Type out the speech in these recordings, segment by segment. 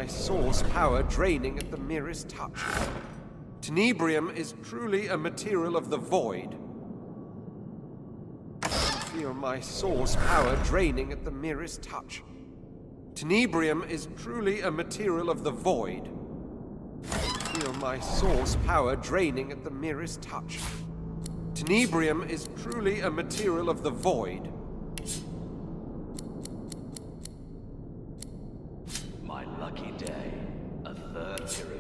my source power draining at the merest touch. Tenebrium is truly a material of the void. I feel my source power draining at the merest touch. Tenebrium is truly a material of the void. I feel my source power draining at the merest touch. Tenebrium is truly a material of the void. My lucky day, a third pyramid.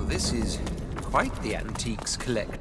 This is quite the antiques collection.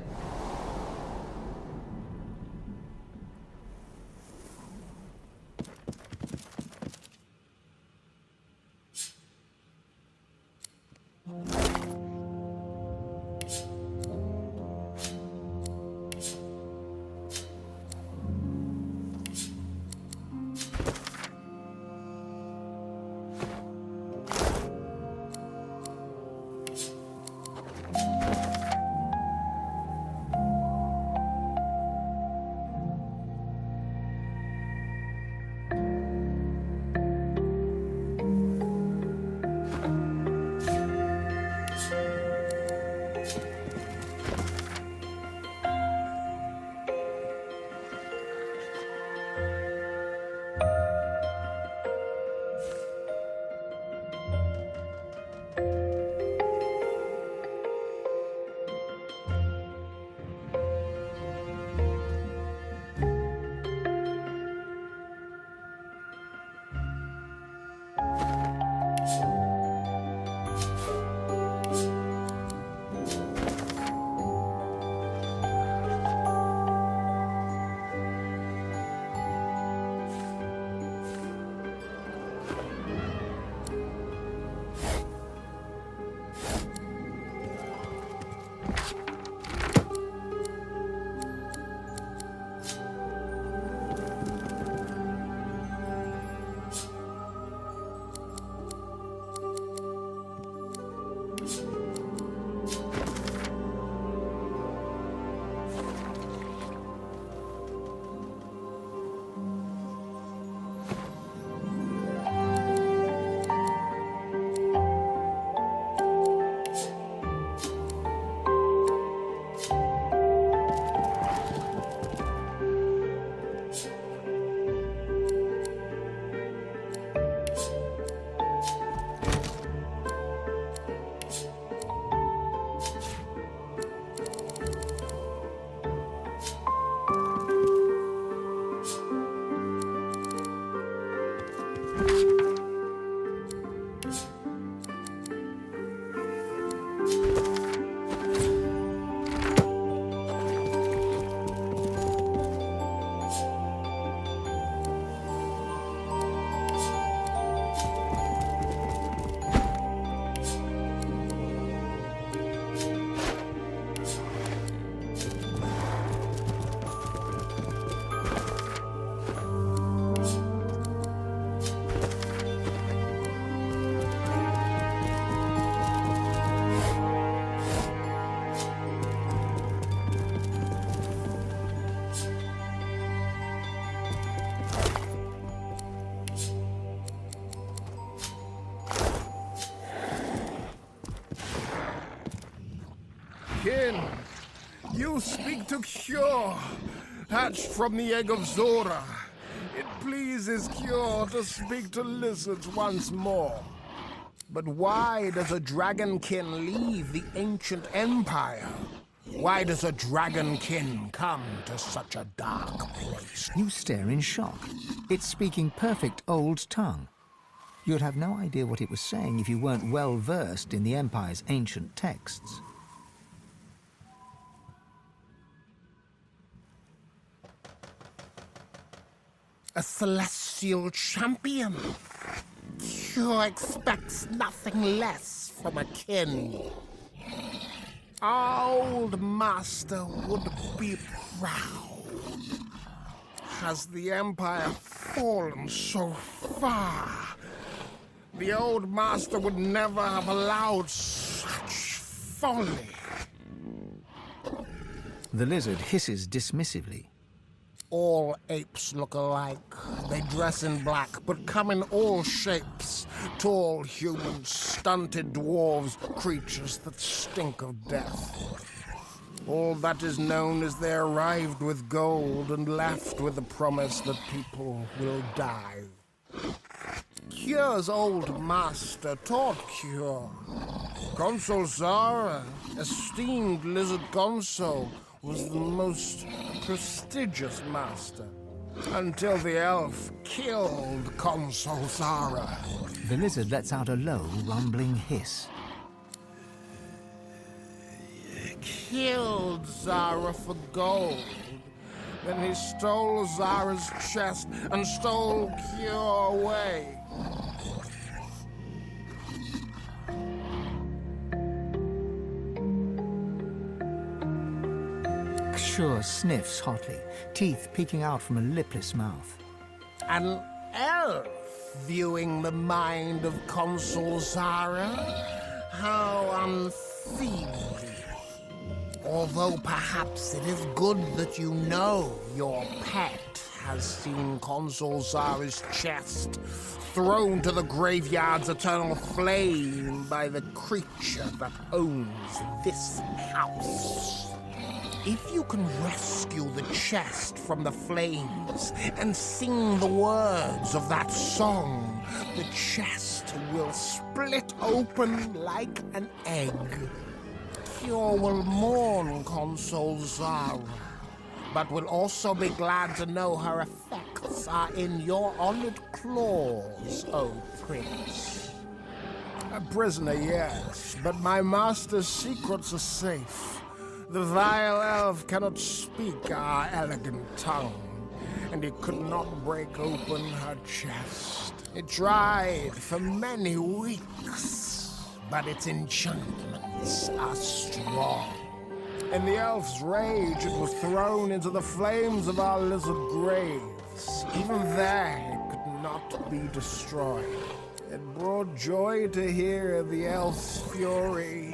Kin, you speak to Cure, hatched from the egg of Zora. It pleases Cure to speak to lizards once more. But why does a dragonkin leave the ancient empire? Why does a dragonkin come to such a dark place? You stare in shock. It's speaking perfect old tongue. You'd have no idea what it was saying if you weren't well versed in the Empire's ancient texts. A celestial champion. Cure expects nothing less from a kin. Our old master would be proud. Has the Empire fallen so far? The old master would never have allowed such folly. The lizard hisses dismissively. All apes look alike. They dress in black, but come in all shapes. Tall humans, stunted dwarves, creatures that stink of death. All that is known is they arrived with gold and left with the promise that people will die. Cure's old master taught Cure. Consul Zara, esteemed lizard consul, was the most prestigious master, until the elf killed Consul Zara. The lizard lets out a low, rumbling hiss. Killed Zara for gold. Then he stole Zara's chest and stole Cure away. Cure sniffs hotly, teeth peeking out from a lipless mouth. An elf viewing the mind of Consul Zara? How unseemly. Although perhaps it is good that you know your pet has seen Consul Zara's chest thrown to the graveyard's eternal flame by the creature that owns this house. If you can rescue the chest from the flames and sing the words of that song, the chest will split open like an egg. Cure will mourn Consul Zara, but will also be glad to know her effects are in your honored claws, O Prince. A prisoner, yes, but my master's secrets are safe. The vile elf cannot speak our elegant tongue, and he could not break open her chest. It tried for many weeks, but its enchantments are strong. In the elf's rage, it was thrown into the flames of our lizard graves. Even there, it could not be destroyed. It brought joy to hear the elf's fury.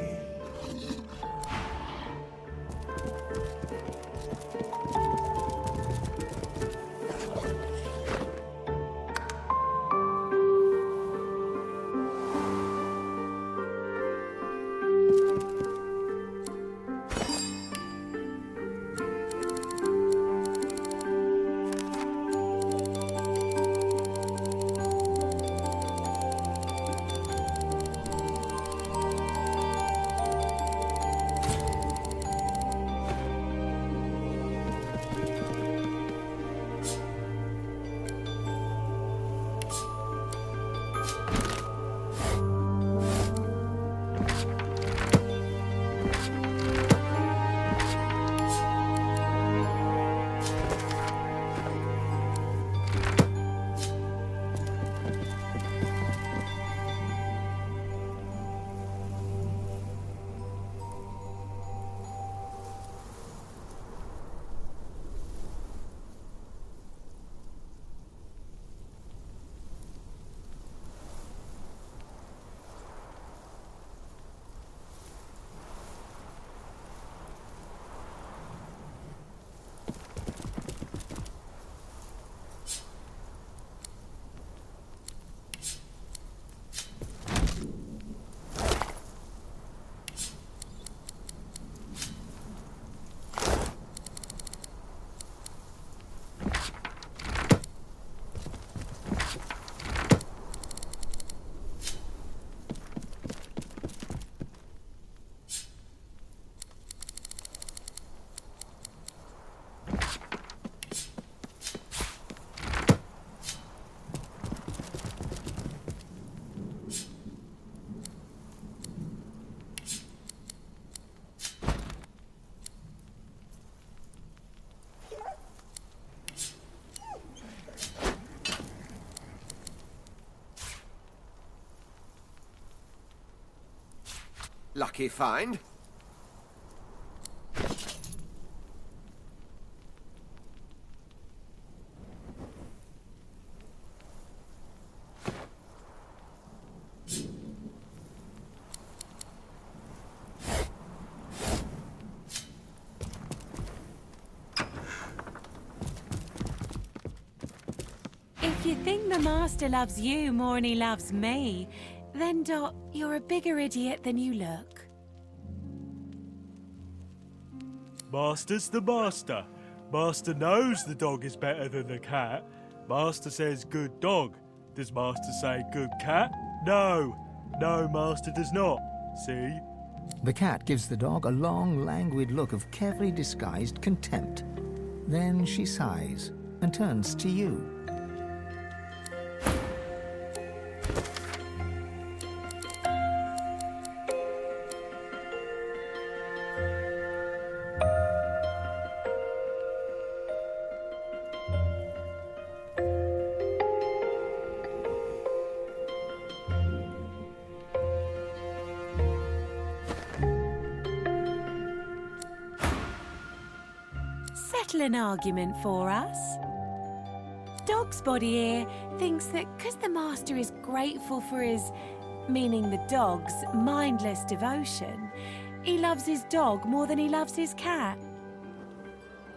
Lucky find. If you think the Master loves you more than he loves me, then, Dot, you're a bigger idiot than you look. Master's the master. Master knows the dog is better than the cat. Master says good dog. Does Master say good cat? No. No, Master does not. See? The cat gives the dog a long, languid look of carefully disguised contempt. Then she sighs and turns to you. Settle an argument for us. Dog's body here thinks that because the Master is grateful for his, meaning the dog's, mindless devotion, he loves his dog more than he loves his cat.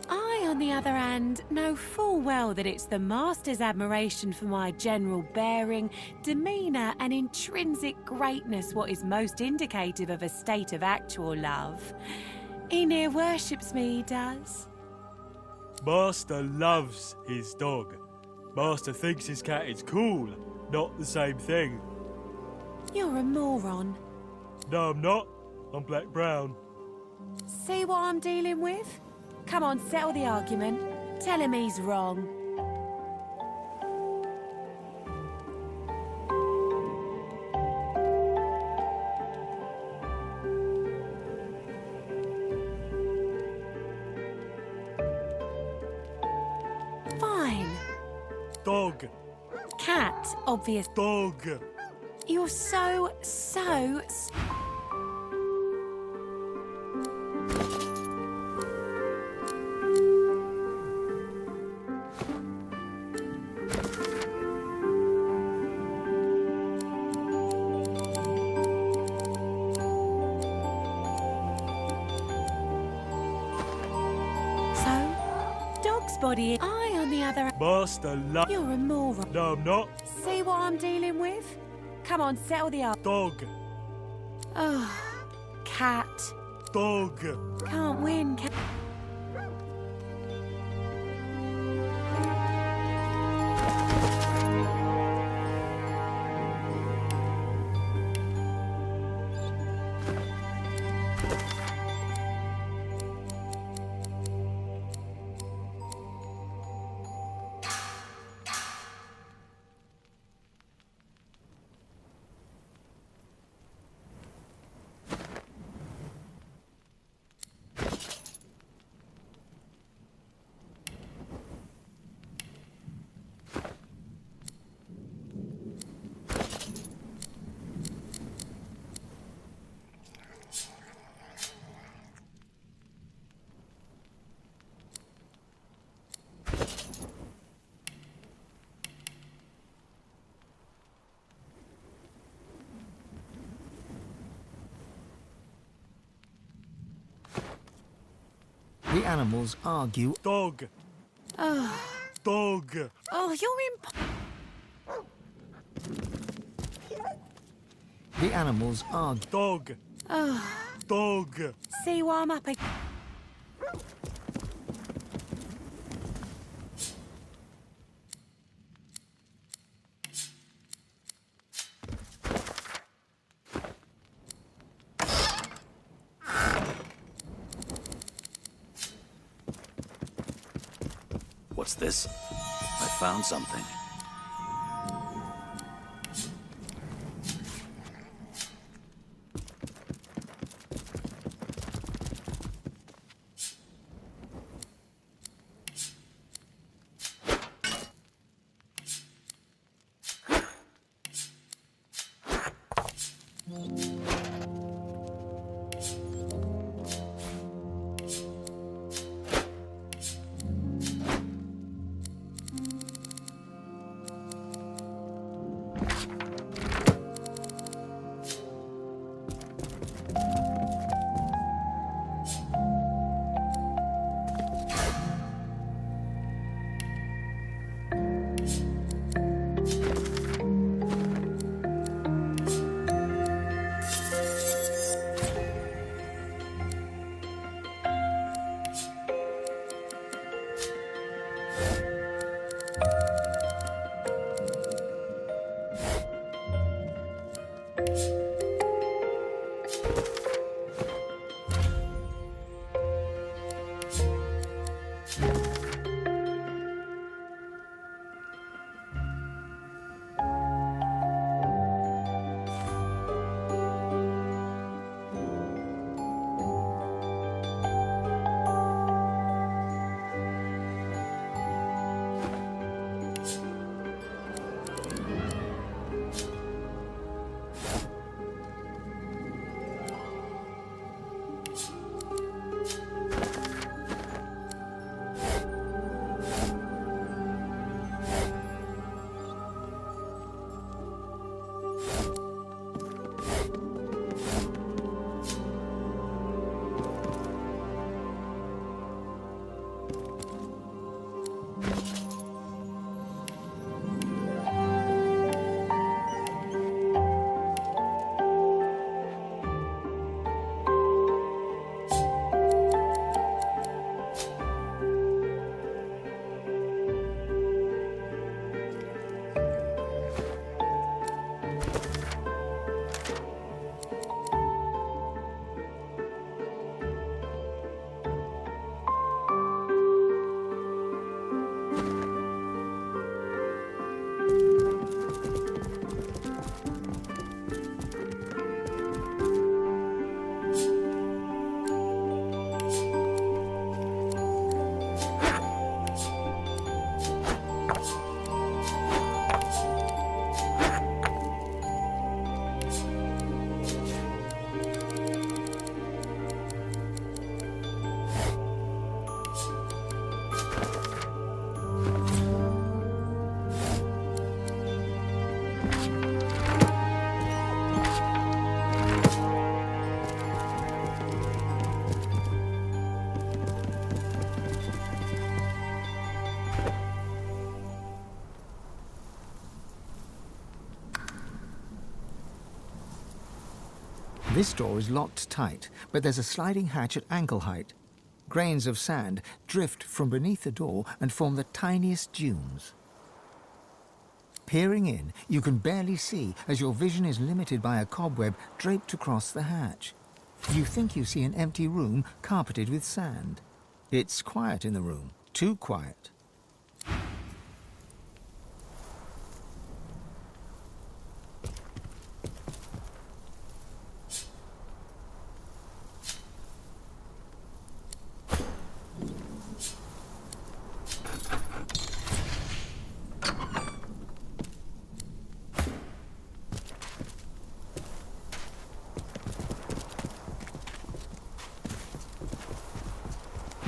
I, on the other hand, know full well that it's the Master's admiration for my general bearing, demeanour and intrinsic greatness what is most indicative of a state of actual love. He near worships me, he does. Master loves his dog. Master thinks his cat is cool, not the same thing. You're a moron. No, I'm not. I'm black-brown. See what I'm dealing with? Come on, settle the argument. Tell him he's wrong. Fine. Dog. Cat, obvious. Dog. You're so. Dog's body. I, on the other. Master loves. You're a moron. No, I'm not. See what I'm dealing with? Come on, settle the argument. Dog. Oh, cat. Dog. Can't win, cat. The animals argue. Dog. Oh, Dog. oh, you're The animals argue. Dog. Oh, Dog. see what I'm up against. What's this? I found something. This door is locked tight, but there's a sliding hatch at ankle height. Grains of sand drift from beneath the door and form the tiniest dunes. Peering in, you can barely see as your vision is limited by a cobweb draped across the hatch. You think you see an empty room carpeted with sand. It's quiet in the room, too quiet.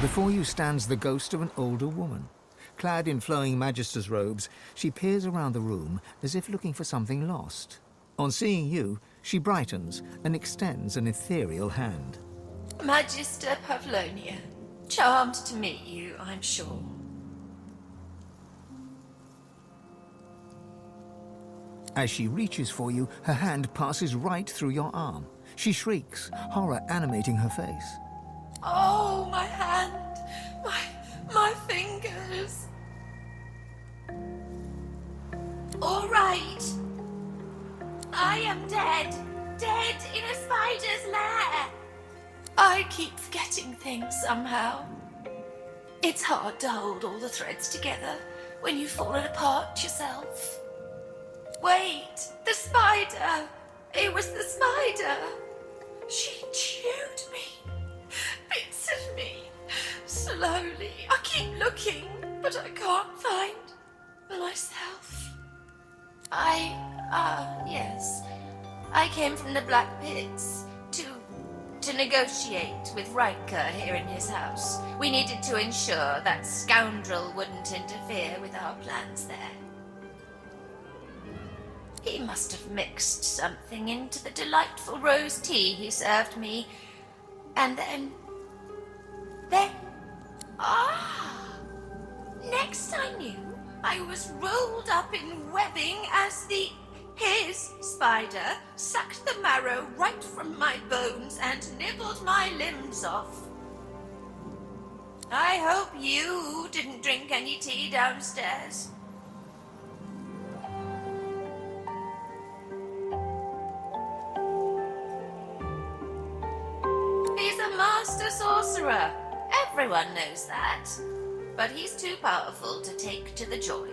Before you stands the ghost of an older woman. Clad in flowing magister's robes, she peers around the room as if looking for something lost. On seeing you, she brightens and extends an ethereal hand. Magister Pavlonia, charmed to meet you, I'm sure. As she reaches for you, her hand passes right through your arm. She shrieks, horror animating her face. Oh, my hand! My fingers! All right. I am dead. Dead in a spider's lair. I keep forgetting things somehow. It's hard to hold all the threads together when you've fallen apart yourself. Wait, the spider! It was the spider! She chewed me. Bits of me. Slowly. I keep looking, but I can't find myself. Yes. I came from the Black Pits to negotiate with Riker here in his house. We needed to ensure that scoundrel wouldn't interfere with our plans there. He must have mixed something into the delightful rose tea he served me. And then... Next I knew, I was rolled up in webbing as his spider sucked the marrow right from my bones and nibbled my limbs off. I hope you didn't drink any tea downstairs. He's a master sorcerer. Everyone knows that. But he's too powerful to take to the joy.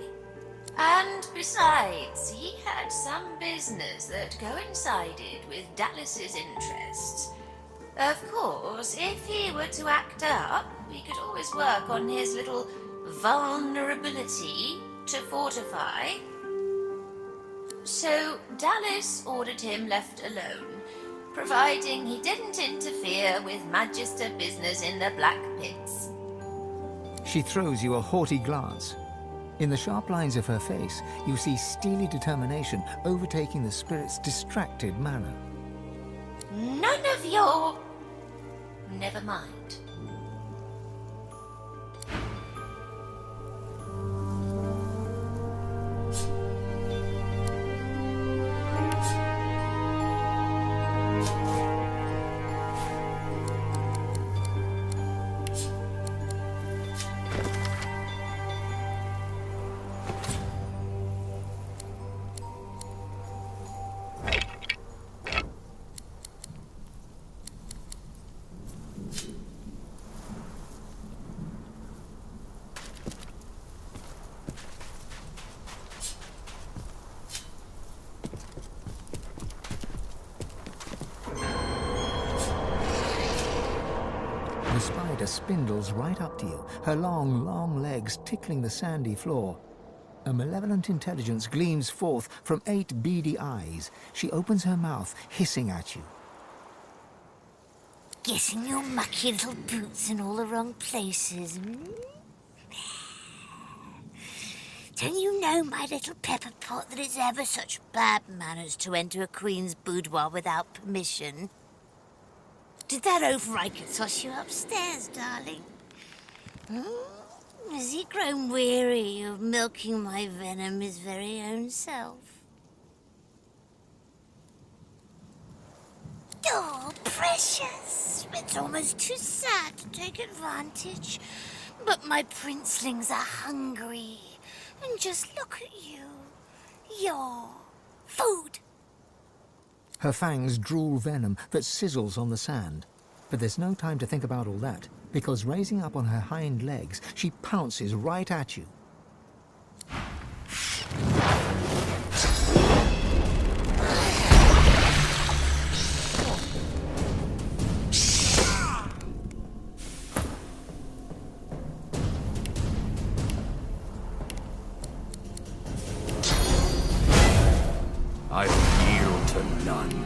And besides, he had some business that coincided with Dallas's interests. Of course, if he were to act up, we could always work on his little vulnerability to fortify. So Dallas ordered him left alone, providing he didn't interfere with Magister business in the Black Pits. She throws you a haughty glance. In the sharp lines of her face, you see steely determination overtaking the spirit's distracted manner. None of your... Never mind. The spider spindles right up to you, her long, long legs tickling the sandy floor. A malevolent intelligence gleams forth from 8 beady eyes. She opens her mouth, hissing at you. Getting your mucky little boots in all the wrong places. Don't you know, my little pepper pot, that it's ever such bad manners to enter a queen's boudoir without permission? Did that oaf Riker toss you upstairs, darling? Has he grown weary of milking my venom his very own self? Oh, precious. It's almost too sad to take advantage. But my princelings are hungry. And just look at you. Your food. Her fangs drool venom that sizzles on the sand. But there's no time to think about all that, because raising up on her hind legs, she pounces right at you. I will yield to none.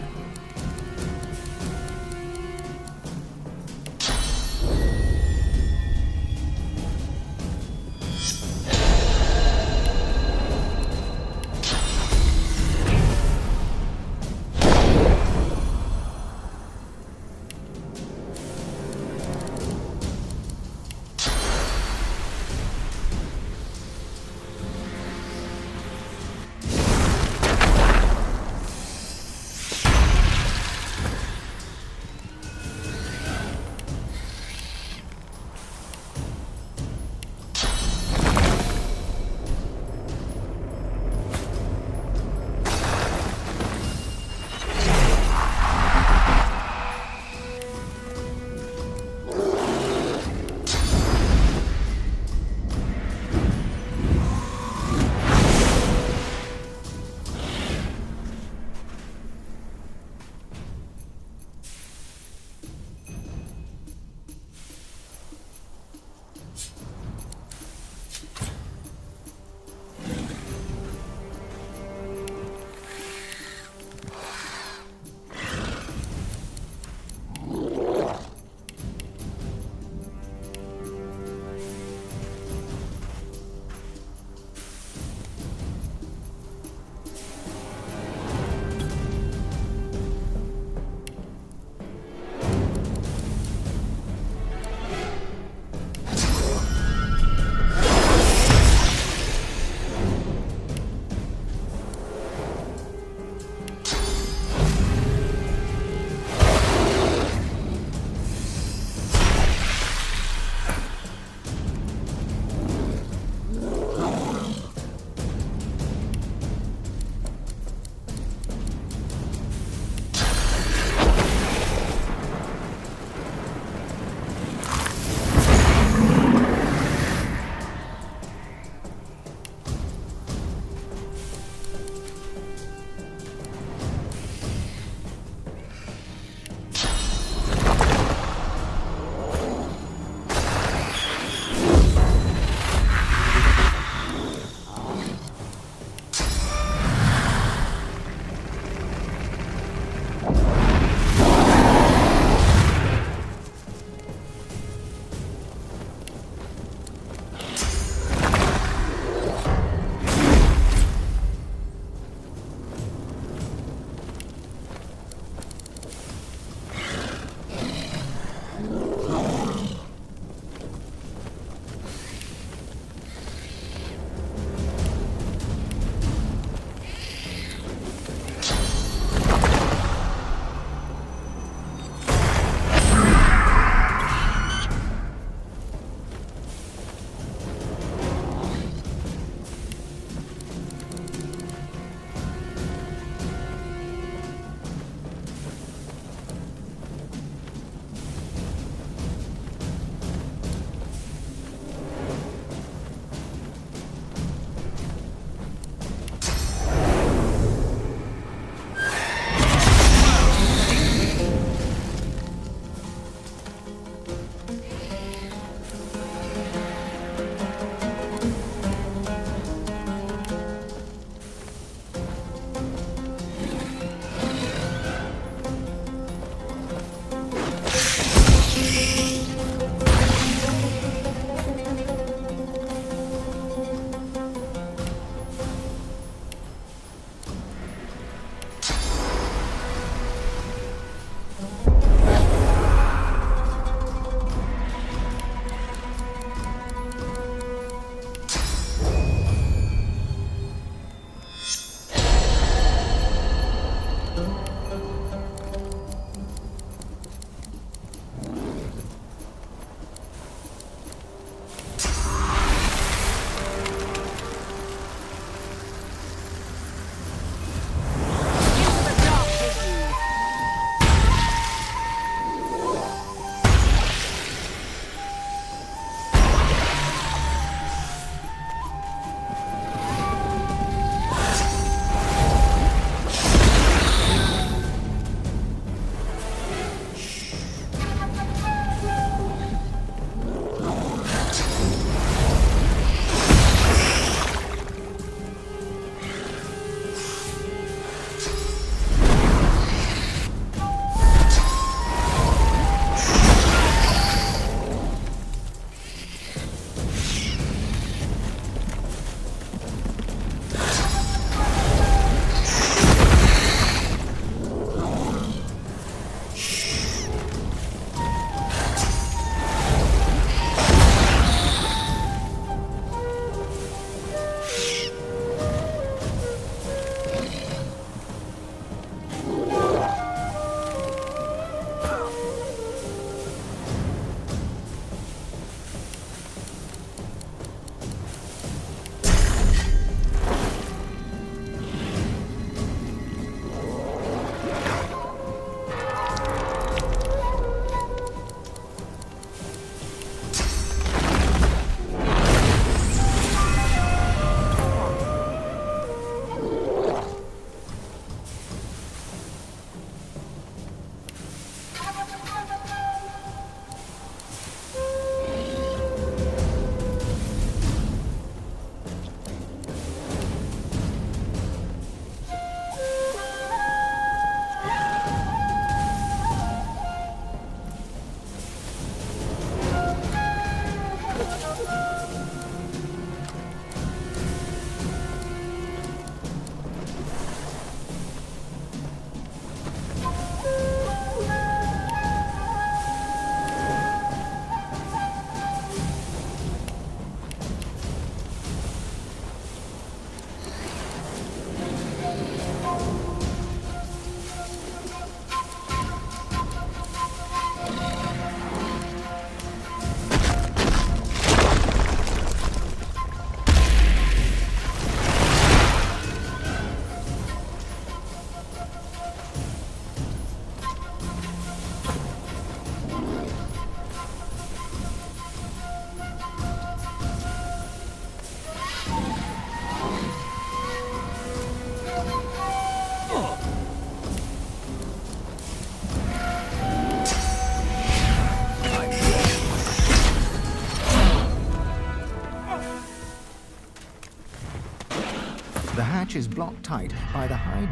The hatch is blocked tight by the high...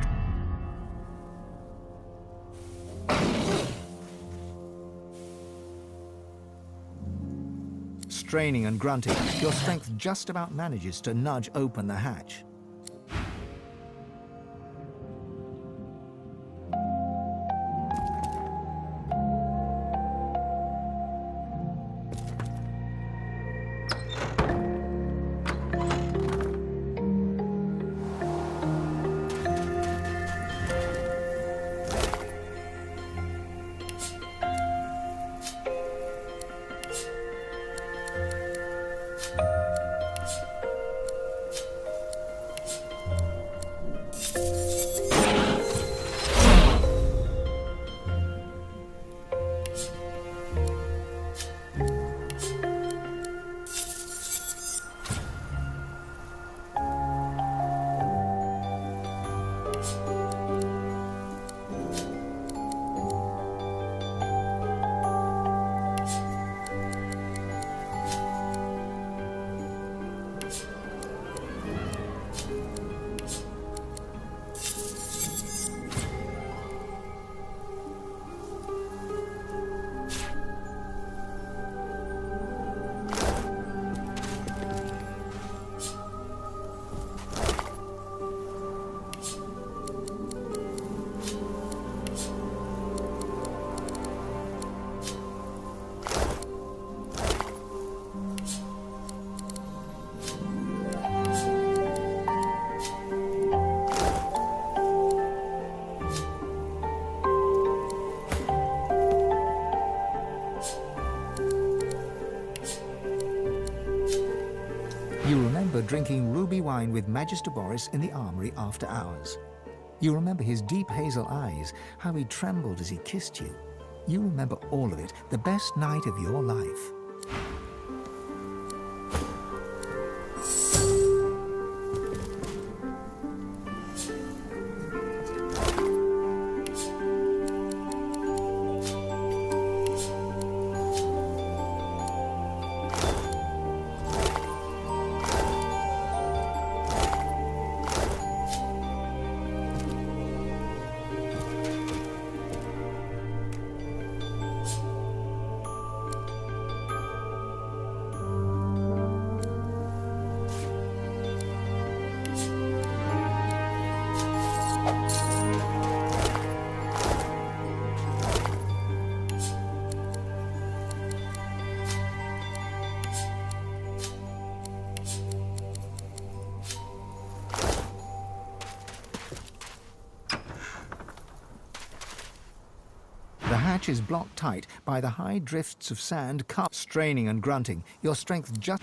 Straining and grunting, your strength just about manages to nudge open the hatch. You remember drinking ruby wine with Magister Boris in the armory after hours. You remember his deep hazel eyes, how he trembled as he kissed you. You remember all of it, the best night of your life. The hatch is blocked tight by the high drifts of sand, straining and grunting. Your strength just...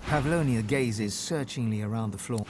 Pavlonia gazes searchingly around the floor.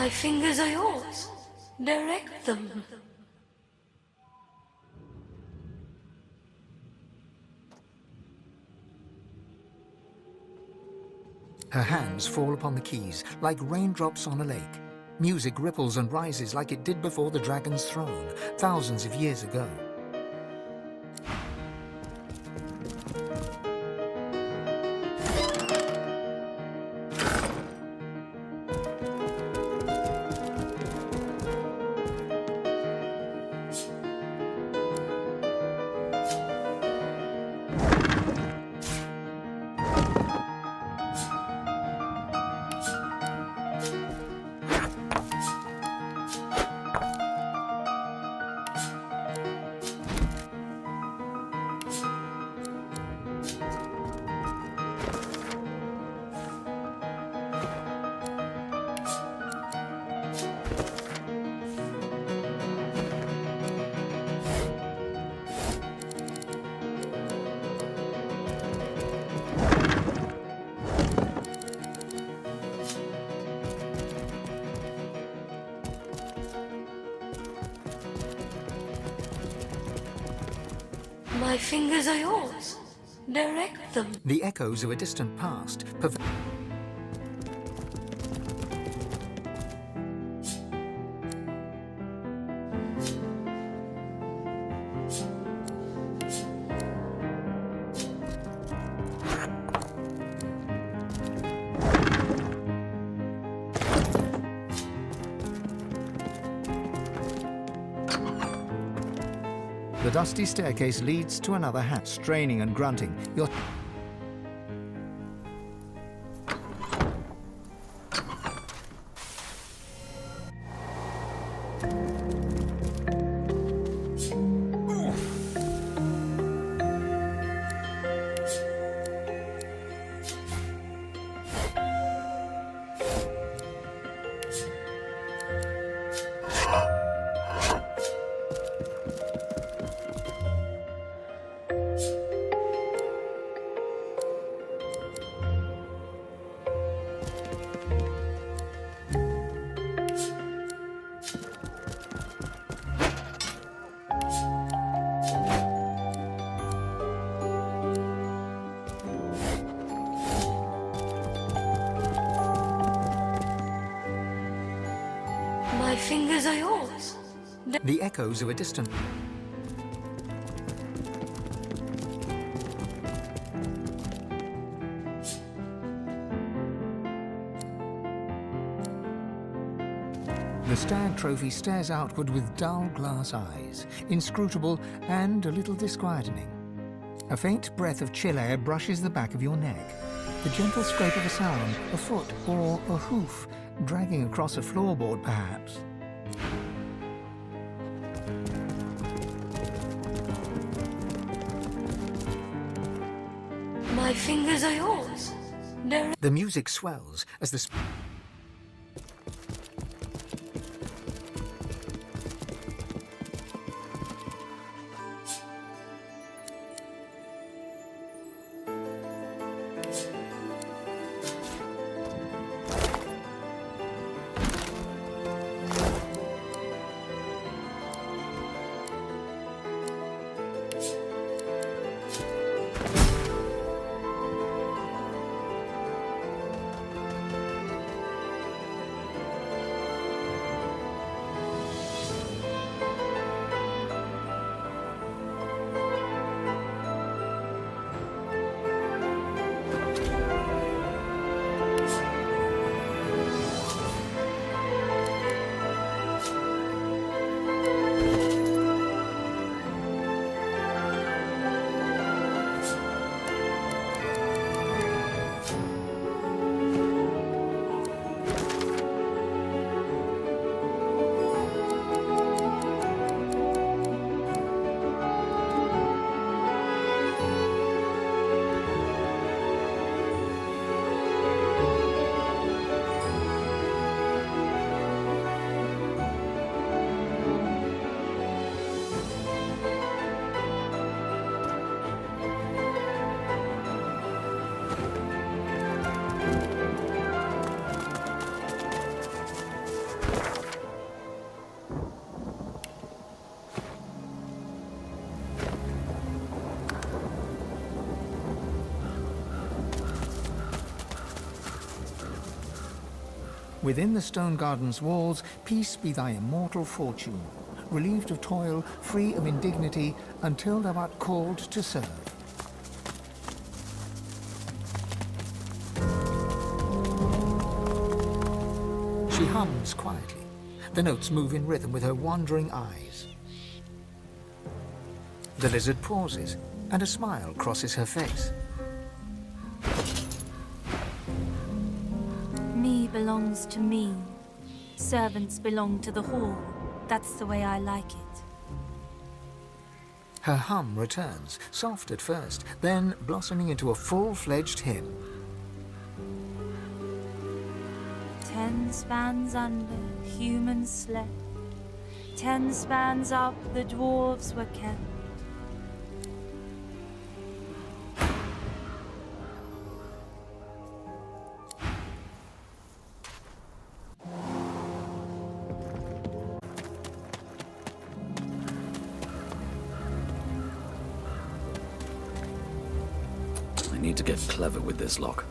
My fingers are yours. Direct them. Her hands fall upon the keys like raindrops on a lake. Music ripples and rises like it did before the dragon's throne, thousands of years ago. My fingers are yours. Direct them. The echoes of a distant past pervade. The dusty staircase leads to another hat, straining and grunting. You're... fingers are yours. The echoes of a distant... The stag trophy stares outward with dull glass eyes, inscrutable and a little disquieting. A faint breath of chill air brushes the back of your neck. The gentle scrape of a sound, a foot or a hoof, dragging across a floorboard perhaps. My fingers are yours. The music swells as the... Within the stone garden's walls, peace be thy immortal fortune, relieved of toil, free of indignity, until thou art called to serve. She hums quietly. The notes move in rhythm with her wandering eyes. The lizard pauses, and a smile crosses her face. Me belongs to me. Servants belong to the hall. That's the way I like it. Her hum returns, soft at first, then blossoming into a full-fledged hymn. 10 spans under, humans slept. 10 spans up, the dwarves were kept. I need to get clever with this lock.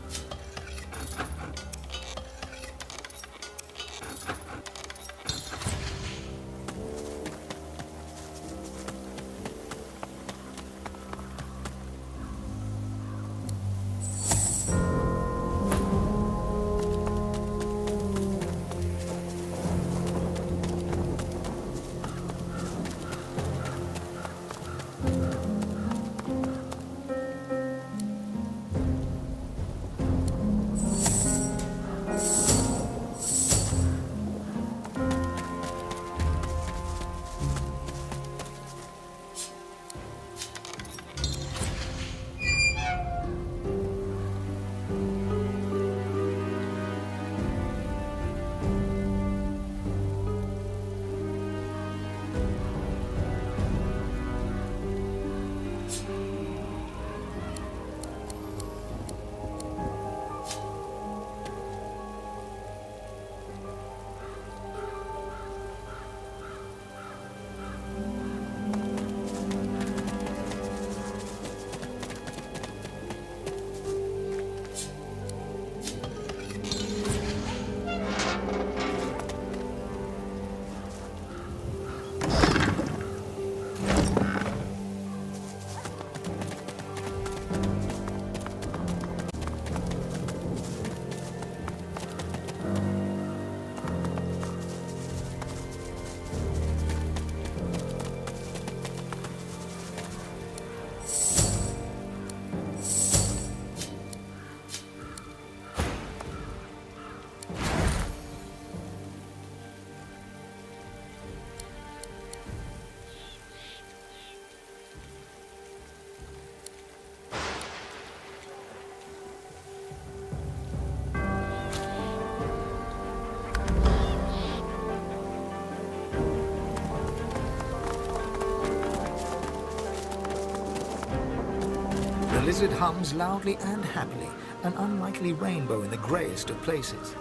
lizard hums loudly and happily, an unlikely rainbow in the greyest of places.